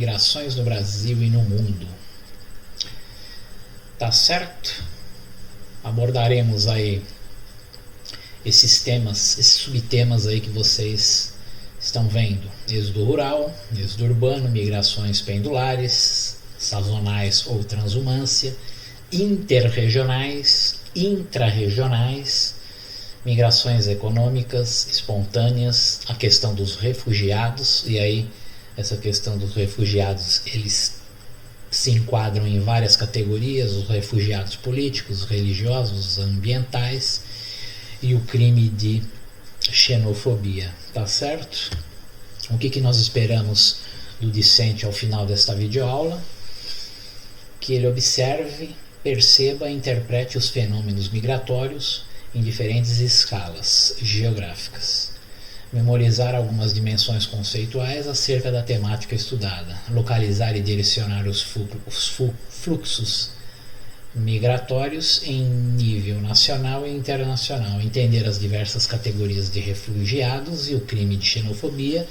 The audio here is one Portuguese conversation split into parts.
Migrações no Brasil e no mundo. Tá certo? Abordaremos aí esses temas, esses subtemas aí que vocês estão vendo: êxodo rural, êxodo urbano, migrações pendulares, sazonais ou transumância, interregionais, intrarregionais, migrações econômicas espontâneas, a questão dos refugiados. E aí essa questão dos refugiados, eles se enquadram em várias categorias: os refugiados políticos, religiosos, ambientais e o crime de xenofobia, tá certo? O que nós esperamos do discente ao final desta videoaula? Que ele observe, perceba e interprete os fenômenos migratórios em diferentes escalas geográficas. Memorizar algumas dimensões conceituais acerca da temática estudada. Localizar e direcionar os fluxos migratórios em nível nacional e internacional. Entender as diversas categorias de refugiados e o crime de xenofobia.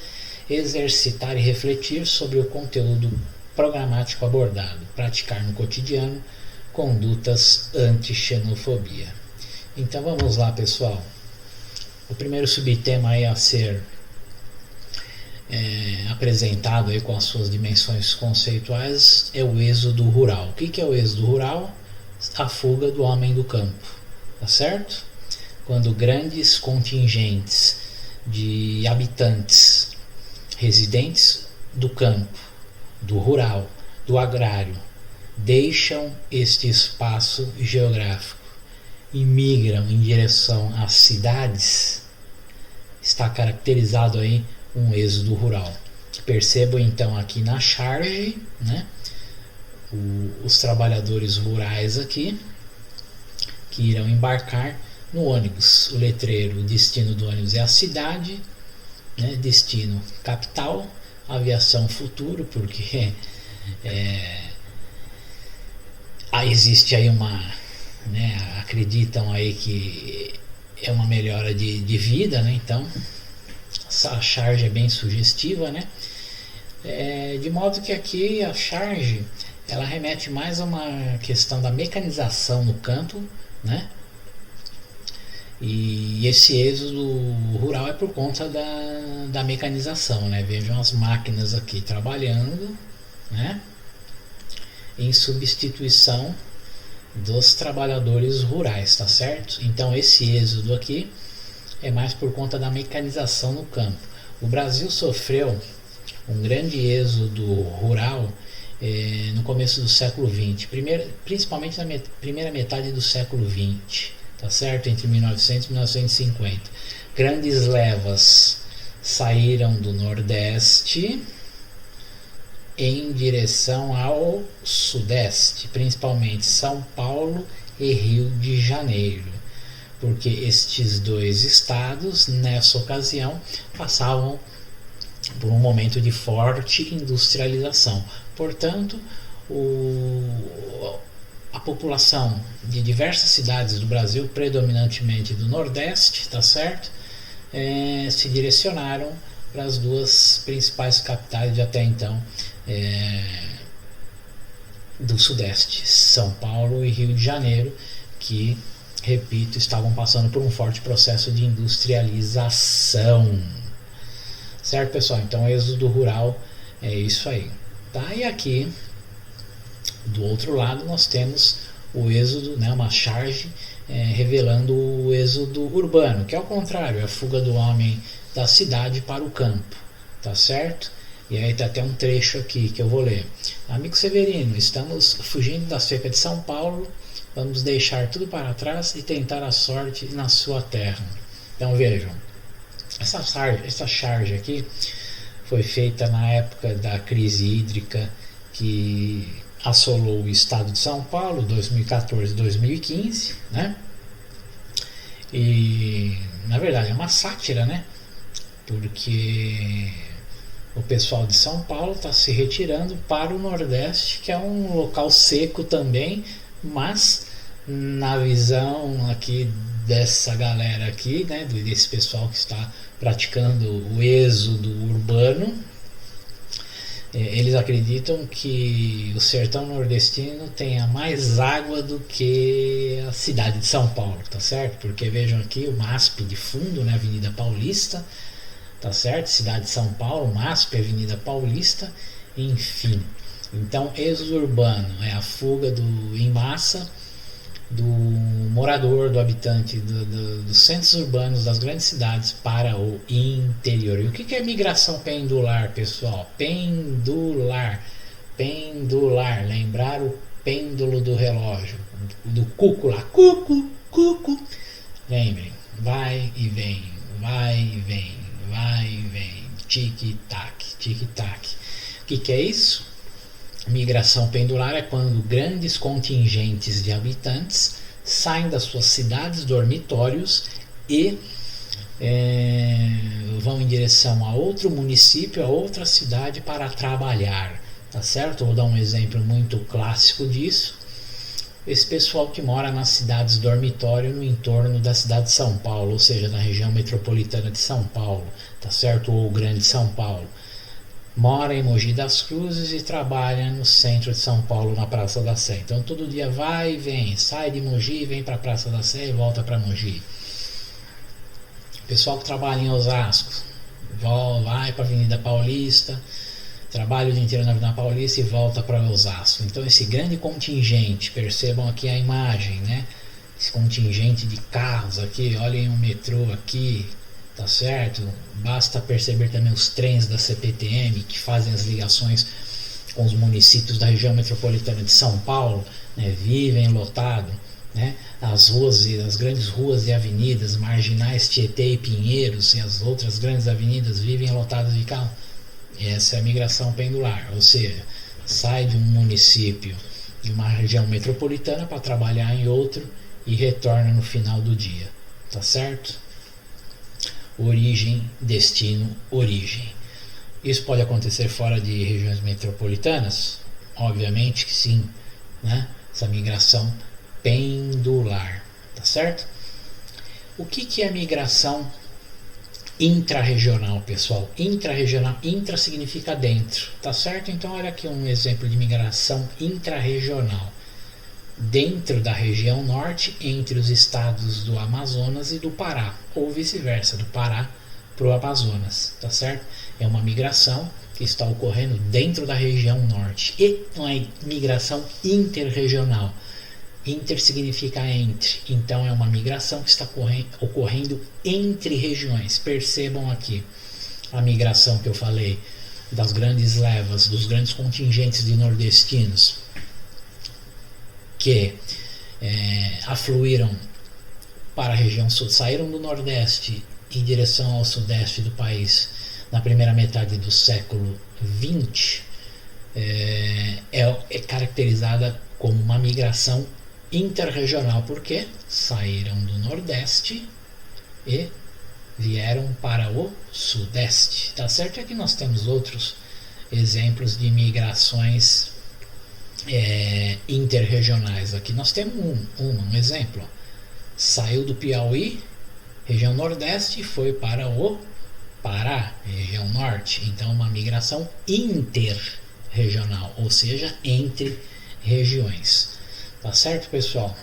Exercitar e refletir sobre o conteúdo programático abordado. Praticar no cotidiano condutas anti-xenofobia. Então vamos lá, pessoal. O primeiro subtema aí a ser apresentado aí com as suas dimensões conceituais é o êxodo rural. O que é o êxodo rural? A fuga do homem do campo, tá certo? Quando grandes contingentes de habitantes, residentes do campo, do rural, do agrário, deixam este espaço geográfico e migram em direção às cidades, está caracterizado aí um êxodo rural. Percebam então aqui na charge, né, os trabalhadores rurais aqui que irão embarcar no ônibus. O letreiro, o destino do ônibus é a cidade, né, destino capital, aviação futuro, porque existe aí uma, acreditam aí que é uma melhora de vida, né? Então essa charge é bem sugestiva, né? De modo que aqui a charge ela remete mais a uma questão da mecanização no campo, né? E esse êxodo rural é por conta da mecanização, né? Vejam as máquinas aqui trabalhando, né, em substituição dos trabalhadores rurais, tá certo? Então esse êxodo aqui é mais por conta da mecanização no campo. O Brasil sofreu um grande êxodo rural no começo do século XX, principalmente na primeira metade do século XX, tá certo? Entre 1900 e 1950. Grandes levas saíram do Nordeste em direção ao Sudeste, principalmente São Paulo e Rio de Janeiro, porque estes dois estados, nessa ocasião, passavam por um momento de forte industrialização. Portanto, a população de diversas cidades do Brasil, predominantemente do Nordeste, tá certo? Se direcionaram para as duas principais capitais de até então do Sudeste, São Paulo e Rio de Janeiro, que, repito, estavam passando por um forte processo de industrialização. Certo, pessoal? Então, êxodo rural é isso aí. Tá? E aqui, do outro lado, nós temos o êxodo, né, uma charge revelando o êxodo urbano, que é o contrário, é a fuga do homem da cidade para o campo, tá certo? E aí tem até um trecho aqui que eu vou ler. Amigo Severino, estamos fugindo da seca de São Paulo, vamos deixar tudo para trás e tentar a sorte na sua terra. Então vejam, essa charge aqui foi feita na época da crise hídrica que assolou o estado de São Paulo, 2014 e 2015, né? E na verdade é uma sátira, né? Porque o pessoal de São Paulo está se retirando para o Nordeste, que é um local seco também, mas na visão aqui dessa galera aqui, né, desse pessoal que está praticando o êxodo urbano, Eles acreditam que o sertão nordestino tenha mais água do que a cidade de São Paulo, tá certo? Porque vejam aqui o MASP de fundo, né, Avenida Paulista, tá certo? Cidade de São Paulo, MASP, Avenida Paulista, enfim. Então, êxodo urbano é a fuga em massa do morador, do habitante dos centros urbanos das grandes cidades para o interior. E o que é migração pendular, pessoal? Pendular. Pendular. Lembrar o pêndulo do relógio. Do cuco lá. Cuco, cuco. Lembrem. Vai e vem. Vai e vem. Vai e vem. Tic-tac. Tic-tac. O que é isso? Migração pendular é quando grandes contingentes de habitantes saem das suas cidades dormitórios e vão em direção a outro município, a outra cidade para trabalhar, tá certo? Vou dar um exemplo muito clássico disso. Esse pessoal que mora nas cidades dormitório no entorno da cidade de São Paulo, ou seja, na região metropolitana de São Paulo, tá certo? Ou Grande São Paulo. Mora em Mogi das Cruzes e trabalha no centro de São Paulo, na Praça da Sé. Então todo dia vai e vem, sai de Mogi, vem para a Praça da Sé e volta para Mogi. Pessoal que trabalha em Osasco, vai para a Avenida Paulista, trabalha o dia inteiro na Avenida Paulista e volta para Osasco. Então esse grande contingente, percebam aqui a imagem, né? Esse contingente de carros aqui, olhem o metrô aqui, tá certo? Basta perceber também os trens da CPTM que fazem as ligações com os municípios da região metropolitana de São Paulo, né? Vivem lotado, né? As ruas, as grandes ruas e avenidas, Marginais, Tietê e Pinheiros e as outras grandes avenidas vivem lotadas de carro. Essa é a migração pendular, ou seja, sai de um município, de uma região metropolitana para trabalhar em outro e retorna no final do dia, tá certo? Origem, destino, origem. Isso pode acontecer fora de regiões metropolitanas? Obviamente que sim, né? Essa migração pendular, tá certo? O que é migração intrarregional, pessoal? Intrarregional, intra significa dentro, tá certo? Então olha aqui um exemplo de migração intrarregional. Dentro da região norte, entre os estados do Amazonas e do Pará, ou vice-versa, do Pará para o Amazonas, tá certo? É uma migração que está ocorrendo dentro da região norte e uma migração interregional. Inter significa entre, então é uma migração que está ocorrendo entre regiões. Percebam aqui a migração que eu falei das grandes levas, dos grandes contingentes de nordestinos que afluíram para a região sul, saíram do Nordeste em direção ao Sudeste do país na primeira metade do século XX, é caracterizada como uma migração interregional, porque saíram do Nordeste e vieram para o Sudeste, tá certo? Aqui nós temos outros exemplos de migrações interregionais. Aqui nós temos um exemplo. Saiu do Piauí, região Nordeste, e foi para o Pará, região Norte. Então uma migração interregional, ou seja, entre regiões. Tá certo, pessoal?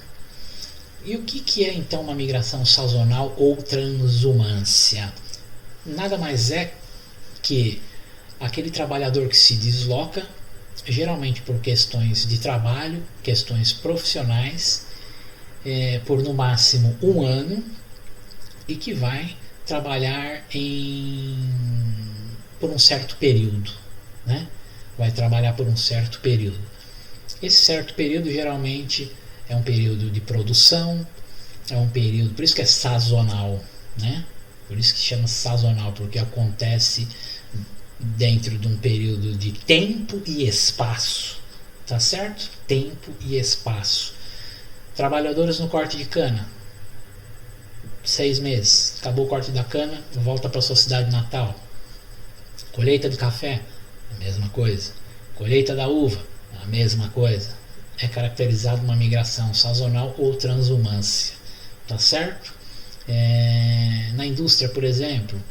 E o que é então uma migração sazonal ou transumância? Nada mais é que aquele trabalhador que se desloca, geralmente por questões de trabalho, questões profissionais, por no máximo um ano, e que vai trabalhar por um certo período, né? Vai trabalhar por um certo período. Esse certo período geralmente é um período de produção, é um período, por isso que é sazonal, né? Por isso que se chama sazonal, porque acontece dentro de um período de tempo e espaço, tá certo? Tempo e espaço. Trabalhadores no corte de cana, 6 meses, acabou o corte da cana, volta para sua cidade natal. Colheita de café, a mesma coisa. Colheita da uva, a mesma coisa. É caracterizado uma migração sazonal ou transumância, tá certo? Na indústria, por exemplo,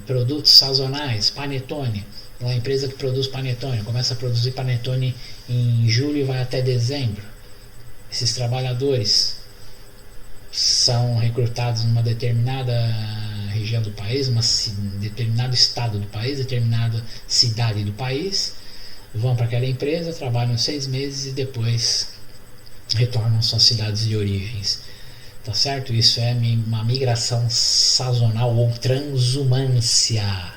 produtos sazonais, panetone, Uma empresa que produz panetone, começa a produzir panetone em julho e vai até dezembro. Esses trabalhadores são recrutados numa determinada região do país, determinado estado do país, determinada cidade do país, vão para aquela empresa, trabalham 6 meses e depois retornam às suas cidades de origens. Tá certo? Isso é uma migração sazonal ou transumância.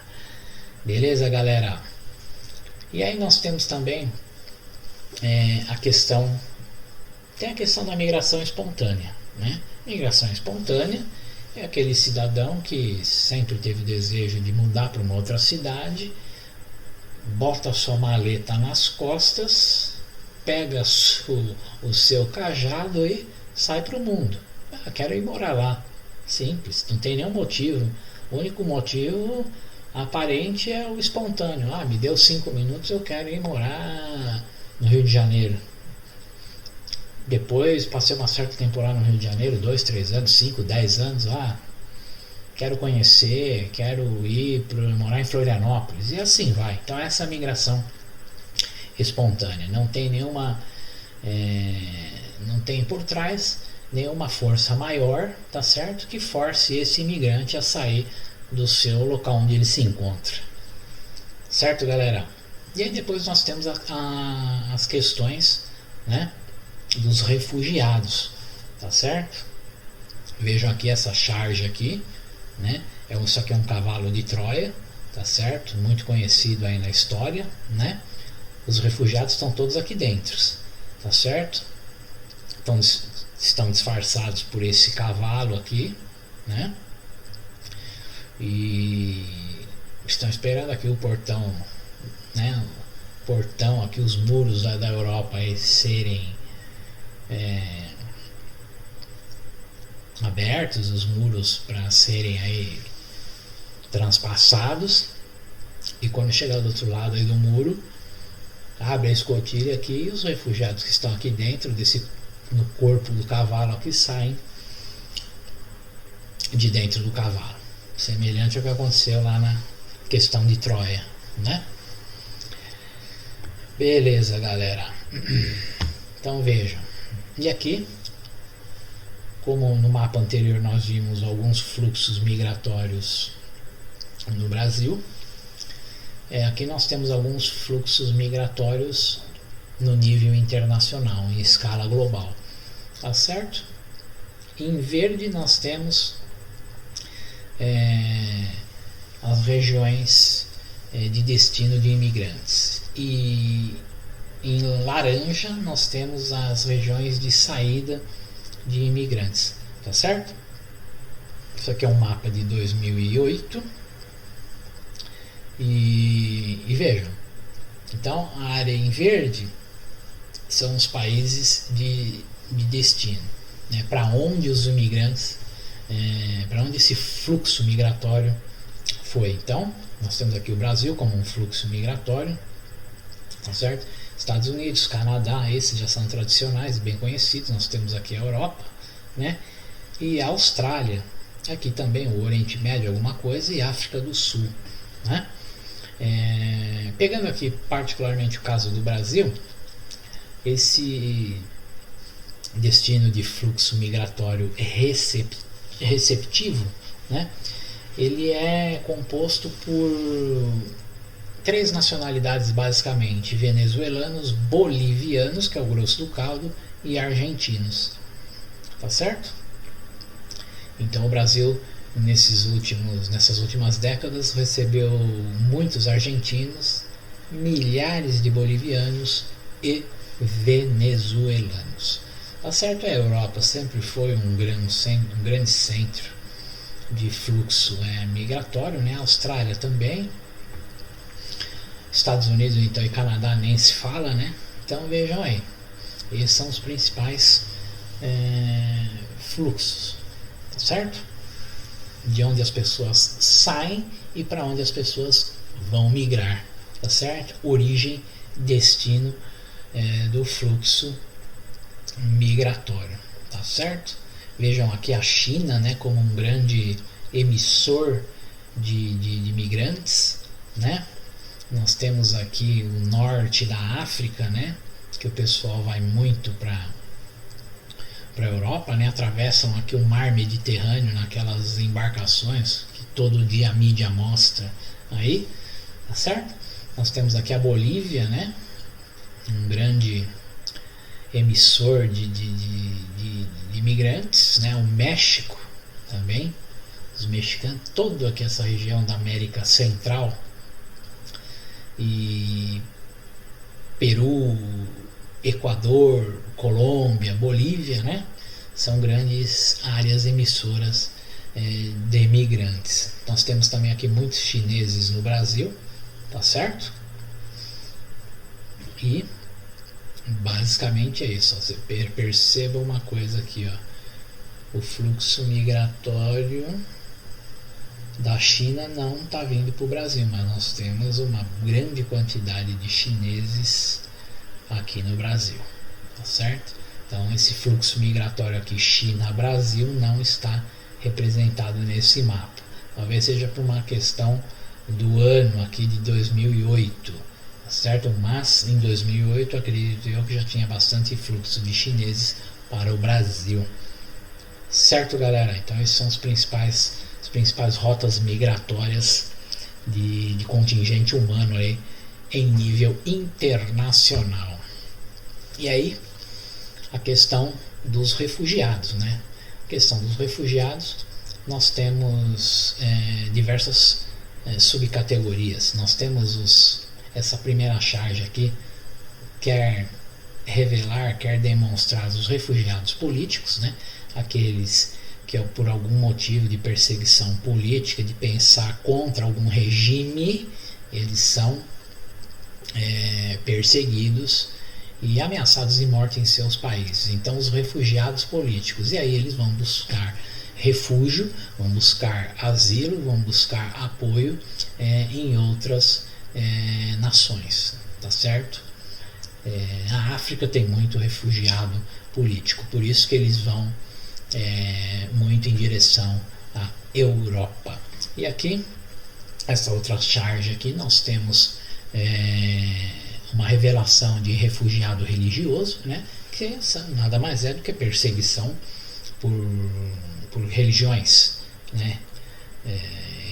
Beleza, galera? E aí nós temos também a questão da migração espontânea, né? Migração espontânea é aquele cidadão que sempre teve desejo de mudar para uma outra cidade, bota a sua maleta nas costas, pega o seu cajado e sai para o mundo. Quero ir morar lá. Simples, não tem nenhum motivo. O único motivo aparente é o espontâneo. Me deu 5 minutos, eu quero ir morar no Rio de Janeiro. Depois passei uma certa temporada no Rio de Janeiro, 2, 3 anos, 5, 10 anos. Quero conhecer, quero ir morar em Florianópolis. E assim vai. Então essa migração espontânea. Não tem nenhuma. Não tem por trás nenhuma força maior, tá certo? Que force esse imigrante a sair do seu local onde ele se encontra. Certo, galera? E aí depois nós temos as questões, né, dos refugiados, tá certo? Vejam aqui essa charge aqui, né? Isso aqui é um cavalo de Troia, tá certo? Muito conhecido aí na história, né? Os refugiados estão todos aqui dentro, tá certo? Estão disfarçados por esse cavalo aqui, né? E estão esperando aqui o portão, né? O portão aqui, os muros da Europa aí serem abertos, os muros para serem aí transpassados. E quando chegar do outro lado aí do muro, abre a escotilha aqui e os refugiados que estão aqui dentro no corpo do cavalo aqui saem de dentro do cavalo, semelhante ao que aconteceu lá na questão de Troia, né? Beleza, galera. Então vejam, e aqui, como no mapa anterior nós vimos alguns fluxos migratórios no Brasil, aqui nós temos alguns fluxos migratórios no nível internacional, em escala global. Tá certo? Em verde nós temos as regiões de destino de imigrantes. E em laranja nós temos as regiões de saída de imigrantes. Tá certo? Isso aqui é um mapa de 2008. E vejam. Então a área em verde são os países de destino, né, para onde os imigrantes, para onde esse fluxo migratório foi. Então, nós temos aqui o Brasil como um fluxo migratório, tá certo? Estados Unidos, Canadá, esses já são tradicionais, bem conhecidos. Nós temos aqui a Europa, né? E a Austrália, aqui também o Oriente Médio, alguma coisa, e África do Sul, né? Pegando aqui particularmente o caso do Brasil, esse destino de fluxo migratório receptivo, né? Ele é composto por 3 nacionalidades basicamente: venezuelanos, bolivianos, que é o grosso do caldo, e argentinos. Tá certo? Então o Brasil nessas últimas décadas recebeu muitos argentinos, milhares de bolivianos e venezuelanos. Tá certo? A Europa sempre foi um grande centro de fluxo migratório, né? A Austrália também, Estados Unidos então, e Canadá nem se fala, né? Então vejam aí, esses são os principais fluxos, tá certo? De onde as pessoas saem e para onde as pessoas vão migrar, tá certo? Origem, destino do fluxo migratório, tá certo? Vejam aqui a China, né, como um grande emissor de imigrantes, né? Nós temos aqui o norte da África, né? Que o pessoal vai muito para a Europa, né? Atravessam aqui o mar Mediterrâneo naquelas embarcações que todo dia a mídia mostra aí, tá certo? Nós temos aqui a Bolívia, né? Um grande emissor de imigrantes, né? O México também, os mexicanos, toda aqui essa região da América Central, e Peru, Equador, Colômbia, Bolívia, né? São grandes áreas emissoras de imigrantes. Nós temos também aqui muitos chineses no Brasil, tá certo? E basicamente é isso. Você perceba uma coisa aqui, ó. O fluxo migratório da China não está vindo para o Brasil, mas nós temos uma grande quantidade de chineses aqui no Brasil, tá certo? Então esse fluxo migratório aqui China-Brasil não está representado nesse mapa. Talvez seja por uma questão do ano aqui de 2008, tá certo? Mas em 2008 acredito eu que já tinha bastante fluxo de chineses para o Brasil, certo, galera? Então esses são as principais rotas migratórias de contingente humano aí em nível internacional. E aí a questão dos refugiados, né? A questão dos refugiados, nós temos diversas subcategorias. Nós temos essa primeira charge aqui, quer revelar, quer demonstrar os refugiados políticos, né? Aqueles que por algum motivo de perseguição política, de pensar contra algum regime, eles são perseguidos e ameaçados de morte em seus países. Então os refugiados políticos, e aí eles vão buscar refúgio, vão buscar asilo, vão buscar apoio em outras nações, tá certo? A África tem muito refugiado político, por isso que eles vão muito em direção à Europa. E aqui, essa outra charge aqui, nós temos uma revelação de refugiado religioso, né? Que nada mais é do que perseguição por religiões, né?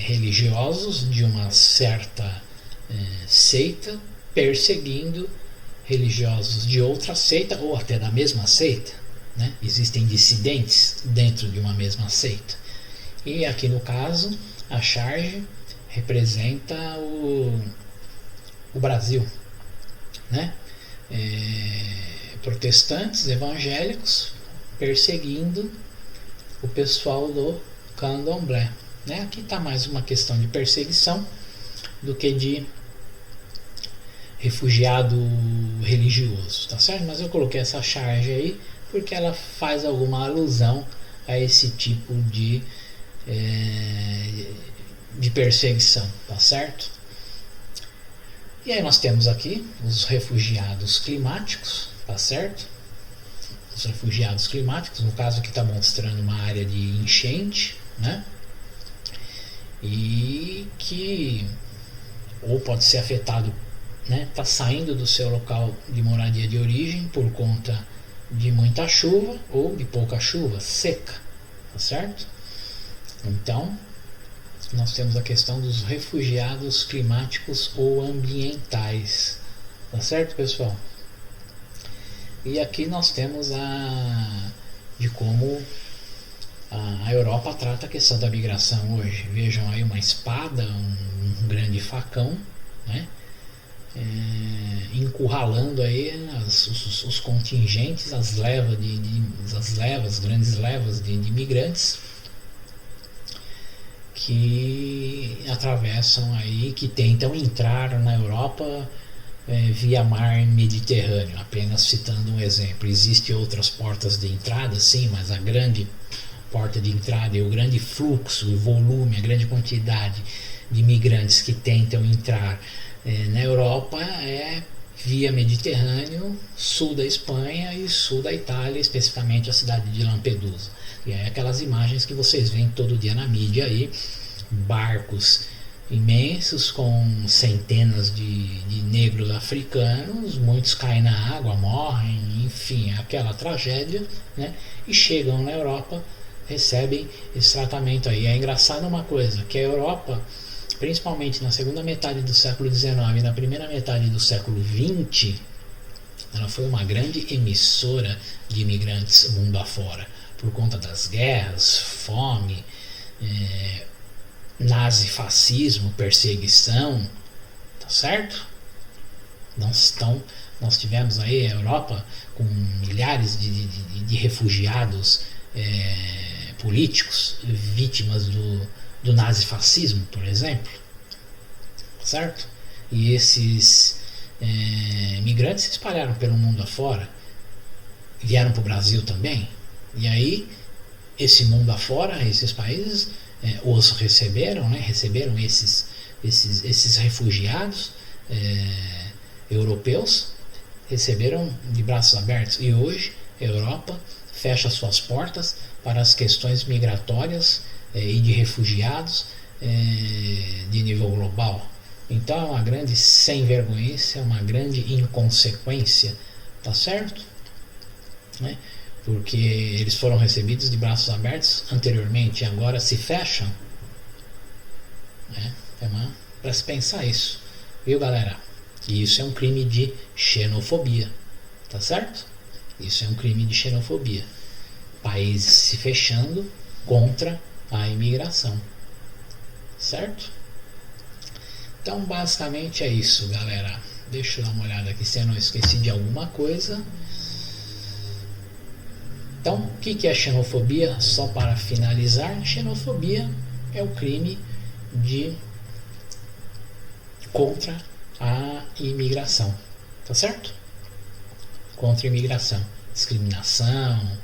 Religiosos de uma certa seita perseguindo religiosos de outra seita ou até da mesma seita, né? Existem dissidentes dentro de uma mesma seita. E aqui no caso a charge representa o Brasil, né? Protestantes evangélicos perseguindo o pessoal do candomblé, né? Aqui está mais uma questão de perseguição do que de refugiado religioso, tá certo? Mas eu coloquei essa charge aí porque ela faz alguma alusão a esse tipo de perseguição, tá certo? E aí nós temos aqui os refugiados climáticos, tá certo? Os refugiados climáticos, no caso aqui está mostrando uma área de enchente, né? E que ou pode ser afetado, né? Está saindo do seu local de moradia de origem por conta de muita chuva ou de pouca chuva, seca, tá certo? Então nós temos a questão dos refugiados climáticos ou ambientais, tá certo, pessoal? E aqui nós temos de como a Europa trata a questão da migração hoje. Vejam aí uma espada, um grande facão, né? Encurralando aí os contingentes, as grandes levas de imigrantes que atravessam aí, que tentam entrar na Europa via mar Mediterrâneo. Apenas citando um exemplo, existem outras portas de entrada, sim, mas a grande porta de entrada e o grande fluxo, o volume, a grande quantidade de imigrantes que tentam entrar na Europa é via Mediterrâneo, sul da Espanha e sul da Itália, especificamente a cidade de Lampedusa. E aí aquelas imagens que vocês veem todo dia na mídia aí, barcos imensos com centenas de negros africanos, muitos caem na água, morrem, enfim, aquela tragédia, né? E chegam na Europa, recebem esse tratamento aí. É engraçado uma coisa, que a Europa, principalmente na segunda metade do século XIX e na primeira metade do século XX, ela foi uma grande emissora de imigrantes mundo afora, por conta das guerras, fome, nazifascismo, perseguição, tá certo? Nós tivemos aí a Europa com milhares de refugiados políticos, vítimas do nazifascismo, por exemplo, certo? E esses migrantes se espalharam pelo mundo afora, vieram para o Brasil também, e aí esse mundo afora, esses países os receberam, né? Receberam esses refugiados europeus, receberam de braços abertos, e hoje a Europa fecha suas portas para as questões migratórias e de refugiados de nível global. Então é uma grande sem-vergonhice, uma grande inconsequência, tá certo? Né? Porque eles foram recebidos de braços abertos anteriormente e agora se fecham, né? Para se pensar isso, viu, galera? E isso é um crime de xenofobia, tá certo? Isso é um crime de xenofobia. Países se fechando contra a imigração, certo? Então basicamente é isso, galera. Deixa eu dar uma olhada aqui se eu não esqueci de alguma coisa. Então, o que é xenofobia? Só para finalizar, xenofobia é o crime contra a imigração, tá certo? Contra a imigração, discriminação,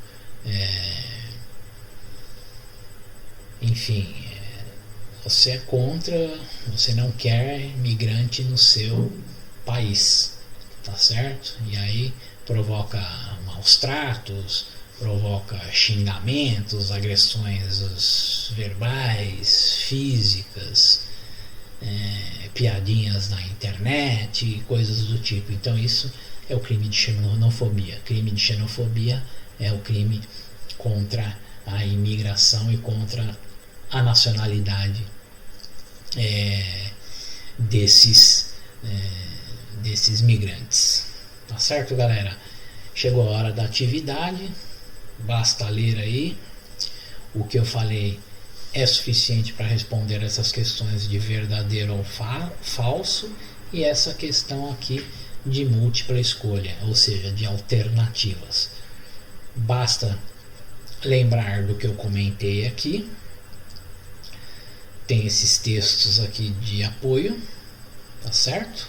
enfim, você é contra, você não quer migrante no seu país, tá certo? E aí provoca maus tratos, provoca xingamentos, agressões verbais, físicas, piadinhas na internet, coisas do tipo. Então isso é o crime de xenofobia. Crime de xenofobia é o crime contra a imigração e contra a nacionalidade desses migrantes. Tá certo, galera? Chegou a hora da atividade. Basta ler aí. O que eu falei é suficiente para responder essas questões de verdadeiro ou falso e essa questão aqui de múltipla escolha, ou seja, de alternativas. Basta lembrar do que eu comentei aqui. Tem esses textos aqui de apoio, tá certo?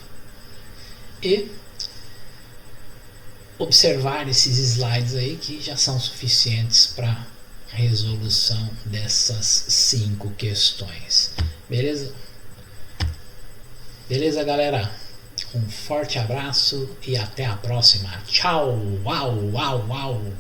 E observar esses slides aí que já são suficientes para resolução dessas 5 questões. Beleza? Beleza, galera? Um forte abraço e até a próxima. Tchau! Uau, uau, uau!